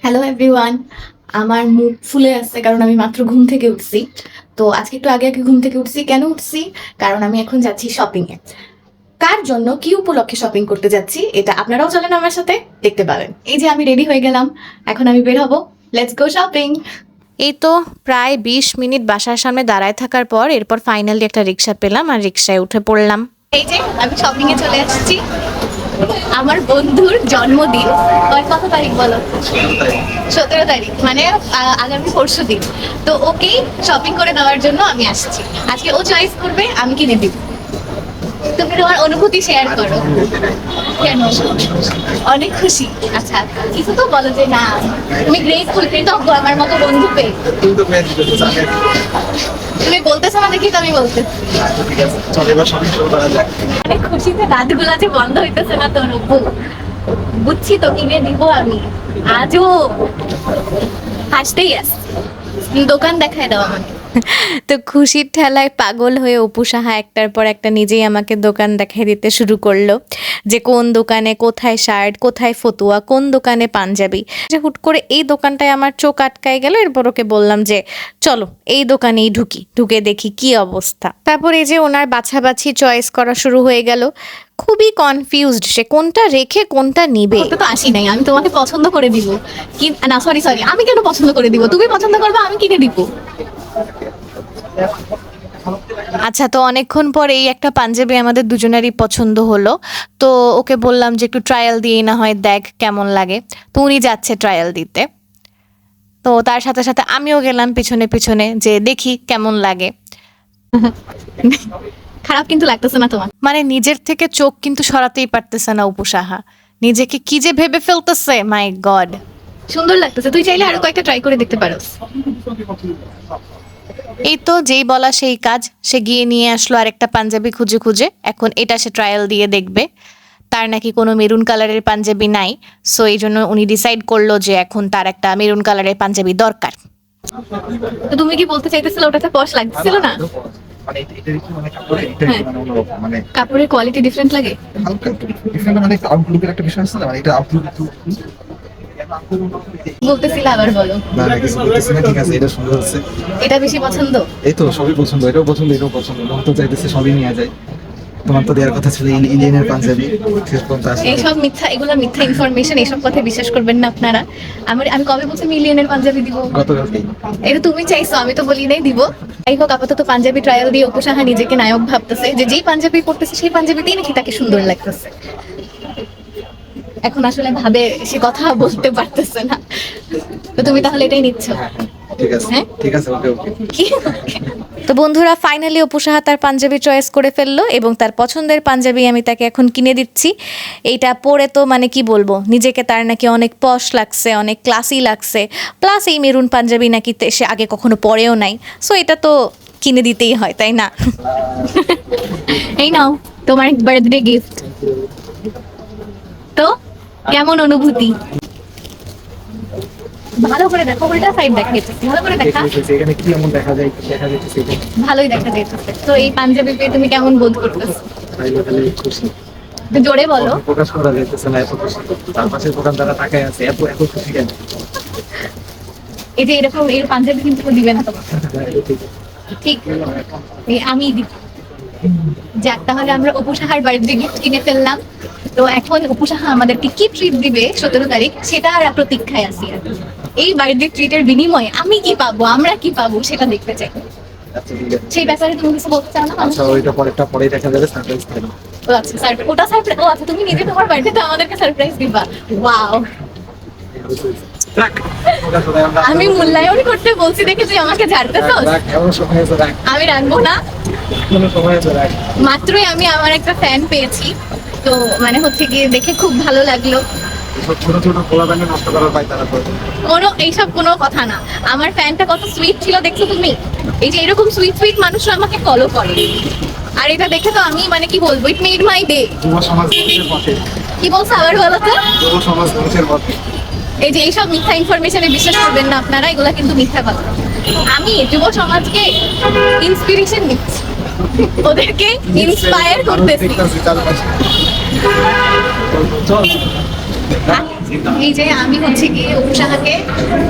Hello everyone. আমার মুখ ফুলে আসছে কারণ আমি মাত্র ঘুম থেকে উঠছি। তো আজকে একটু আগে আগে ঘুম থেকে উঠছি। কেন উঠছি? কারণ আমি এখন যাচ্ছি শপিং এ। কার জন্য কি উপলক্ষে শপিং করতে যাচ্ছি এটা আপনারাও চলেন আমার সাথে, দেখতে পাবেন। এই যে আমি রেডি হয়ে গেলাম, এখন আমি বের হবো। Let's go shopping. এই তো প্রায় ২০ মিনিট বাসার সামনে দাঁড়ায় থাকার পর এরপর ফাইনালি একটা রিক্সা পেলাম আর রিক্সায় উঠে পড়লাম। এই যে আমি শপিং এ চলে আসছি। আমার বন্ধুর জন্মদিন। কত তারিখ বলো? 17 তারিখ, মানে আগামী পরশু দিন। তো ওকেই শপিং করে দেওয়ার জন্য আমি আসছি। আজকে ও চয়েস করবে, আমি কিনে দিব। তুমি তোমার অনুভূতি শেয়ার করো। কেন? অনেক খুশি। আচ্ছা, কিছু তো বলো যে না তুমি গ্রেটফুল, কৃতজ্ঞ আমার মতো বন্ধু পেয়ে। তুমি বলতেছো না দেখি তো আমি বলতে অনেক খুশিতে রাতগুলা যে বন্ধ হইতেছে না তোর উপর। বুঝছি তো কিনে দিব আমি। আজও হাসতেই আসছি। দোকান দেখায় দাও আমাকে। তো খুশির ঠেলায় পাগল হয়ে অপু সাহা একটার পর একটা নিজেই আমাকে দোকান দেখাই দিতে শুরু করলো, যে কোন দোকানে কোথায় শার্ট, কোথায় ফতুয়া, কোন দোকানে পাঞ্জাবি। যে হুট করে এই দোকানটায় আমার চোখ আটকায় গেল। এরপর ওকে বললাম যে চলো এই দোকানেই ঢুকে দেখি কি অবস্থা। তারপর এই যে ওনার বাছাবাছি চয়েস করা শুরু হয়ে গেল। খুবই কনফিউজড সে কোনটা রেখে কোনটা নিবে। করতে তো আসি নাই, আমি তোমাকে পছন্দ করে দিব। কি না, সরি সরি, আমি কেন পছন্দ করে দিব? তুমি পছন্দ করবে, আমি কিনে দিব। আচ্ছা, তো অনেকক্ষণ পর এই একটা পাঞ্জাবি আমাদের দুজনেরই পছন্দ হলো। তো ওকে বললাম যে একটু ট্রায়াল দিয়ে না হয় দেখ কেমন লাগে। তো উনি যাচ্ছে ট্রায়াল দিতে। তো তার সাথে সাথে আমিও গেলাম পিছনে পিছনে যে দেখি কেমন লাগে। খারাপ কিন্তু লাগতেছে না তোমার? মানে নিজের থেকে চোখ কিন্তু সরাতেই পারতেছে না অপু সাহা। নিজেকে কি যে ভেবে ফেলতেছে, মাই গড। সুন্দর লাগতেছে, তুই চাইলে আরো কয়েকটা ট্রাই করে দেখতে পারো। এই তো যেই বলা সেই কাজ, সে গিয়ে নিয়ে আসলো আরেকটা পাঞ্জাবি খুঁজে খুঁজে। এখন এটা সে ট্রায়াল দিয়ে দেখবে। তার নাকি কোনো মেরুন কালারের পাঞ্জাবি নাই, সো এই জন্য উনি ডিসাইড করলো যে এখন তার একটা মেরুন কালারের পাঞ্জাবি দরকার। তো তুমি কি বলতে চাইতেছিলে ওটাতে পশ লাগছিল না? মানে এটার কি মানে কাপড়ে এটা হ্যাঁ। মানে অন্যরকম মানে কাপড়ের কোয়ালিটি ডিফারেন্ট লাগে। হালকা একটু ডিফারেন্ট মানে আউটলুকের একটা বিষয় আছে না, মানে এটা আউটলুক একটু বলতেছিলে আবার বলো। না না কিছু বলতেছি না, ঠিক আছে এটা সুন্দর হচ্ছে। এটা বেশি পছন্দ? এই তো সবই পছন্দ, এটাও পছন্দ এটাও পছন্দ, মন তো চাইতেছে সবই নিয়ে যায়। তোমার তো দেওয়ার কথা ছিল ইলিয়ানের পাঞ্জাবি, শেষ পর্যন্ত আসলে এইসব মিথ্যা, এগুলো মিথ্যা ইনফরমেশন, এইসব কথা বিশ্বাস করবেন না আপনারা। আমি কবে বলছি মিলিয়নের পাঞ্জাবি দিব? গতকালকেই। এটা তুমি চাইছো, আমি তো বলি নাই দিব। যাই হোক, আপাতত পাঞ্জাবি ট্রায়াল দিয়ে অপু সাহা নিজেকে নায়ক ভাবতেছে, যে যেই পাঞ্জাবি পড়তেছে সেই পাঞ্জাবিতেই নাকি তাকে সুন্দর লাগতেছে। এখন আসলে ভাবে সে কথা বলতে পারতেছে না। তো তুমি তাহলে এটাই নিচ্ছ? ঠিক আছে হ্যাঁ? ঠিক আছে, ওকে ওকে। কি? তো বন্ধুরা, ফাইনালি অপু সাহা তার পাঞ্জাবি চয়েস করে ফেললো এবং তার পছন্দের পাঞ্জাবি আমি তাকে এখন কিনে দিচ্ছি। এইটা পরে তো মানে কি বলবো, নিজেকে তার নাকি অনেক পশ লাগছে, অনেক ক্লাসি লাগছে। প্লাস এই মেরুন পাঞ্জাবি নাকি সে আগে কখনো পরেও নাই, সো এটা তো কিনে দিতেই হয়, তাই না? এই নাও তোমার বার্থডে গিফট। তো কেমন অনুভূতি? ভালো করে দেখো, উল্টা সাইড দেখাইতেছে, ভালো করে দেখা। এখানে কি এমন দেখা যায়, দেখা যাচ্ছে এটা ভালোই দেখা যাইতেছে। তো এই পাঞ্জাবি পেয়ে তুমি কেমন বোধ করতেছো? তাহলে খুশি একটু জোরে বলো। প্রকাশ করা যাইতেছে না, এত খুশি। তার পাশে দোকানদাররা তাকায় আছে, এত এত খুশি কেন? এই যে এরকম এই পাঞ্জাবি কিন্তু কেউ দিবে না তোমাকে, ঠিক? এই আমি দিব। যাক, তাহলে আমরা অপু সাহার বার্থডে গিফট কিনে ফেললাম। তো এখন অপু সাহা আমাদেরকে কি ট্রিট দিবে 17 তারিখ, সেটা আর প্রতীক্ষায় আছি। আর এই বার্থডে ট্রিটের বিনিময়ে আমি কি পাবো, আমরা কি পাবো, সেটা দেখতে চাই। আচ্ছা ঠিক আছে। সেই ব্যাপারে তুমি কিছু বলতে চাও না? আচ্ছা ওইটা পরেরটা পরেই দেখা যাবে, সারপ্রাইজ থাকবে। ও আচ্ছা, ওটা সারপ্রাইজ। ও আচ্ছা, তুমি নিজে তোমার বার্থডেতে আমাদেরকে সারপ্রাইজ দিবা। ওয়াও। রাখ, ওটা শুনে আমরা আমি মূল্যায়ন করতে বলছি দেখে তুই আমাকে ঝাড়তেছস? রাখ, এমন সময় আছে রাখ, আমি রাখবো না। কোনো সময় আছে রাখ। মাত্রই আমি আমার একটা ফ্যান পেয়েছি, তো মানে হচ্ছে গিয়ে দেখে খুব ভালো লাগলো। এসব ছোট ছোট পোলা ব্যান্ডে নষ্ট করার পায় তারা করে। এইসব কোনো কথা না। আমার ফ্যানটা কত সুইট ছিল দেখছো তুমি? এই যে এরকম সুইট সুইট মানুষরা আমাকে ফলো করে, আর এটা দেখে তো আমি মানে কি বলবো, ইট মেড মাই ডে। যুব সমাজ ধ্বংসের পথে, কি বলছো আবার বলো তো? যুব সমাজ ধ্বংসের পথে। এই যে এইসব মিথ্যা ইনফরমেশনে বিশ্বাস করবেন না আপনারা, এগুলা কিন্তু মিথ্যা কথা। আমি যুব সমাজকে ইন্সপিরেশন দিচ্ছি, ওদেরকে ইন্সপায়ার করতেছি। চল এই যে আমি হচ্ছে গিয়ে অপু সাহাকে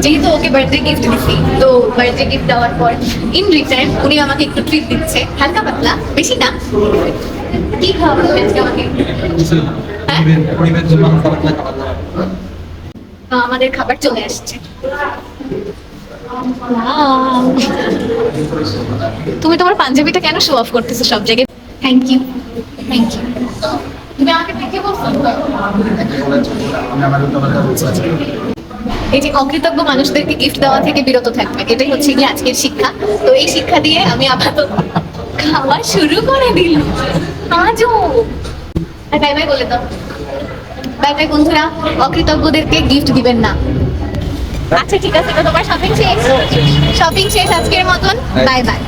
যেহেতু ওকে বার্থডে গিফট দিচ্ছি, তো বার্থডে গিফট দেওয়ার পর ইন রিটার্ন উনি আমাকে একটু ট্রিট দিচ্ছে, হালকা পাতলা, বেশি না। কি খাওয়াবো তুমি আজকে আমাকে? পরিবের জন্য খাবার দাবার। তো আমাদের খাবার চলে আসছে। তুমি তোমার পাঞ্জাবিটা কেন শো অফ করতেছো সব জায়গায়? Thank you, thank you. তুমি আমাকে দেখে বলছো আমি আমার তোমার বলছি আজকে এই যে অকৃতজ্ঞ মানুষদেরকে গিফট দেওয়া থেকে বিরত থাকবে, এটাই হচ্ছে কি আজকের শিক্ষা। তো এই শিক্ষা দিয়ে আমি আপাতত খাওয়া শুরু করে দিলাম। আজও বাই বাই বলে দাও। বাই বাই বন্ধুরা, অকৃতজ্ঞদেরকে গিফট দিবেন না। আচ্ছা ঠিক আছে, তো তোমার শপিং শেষ? শপিং শেষ আজকের মতন। Bye bye.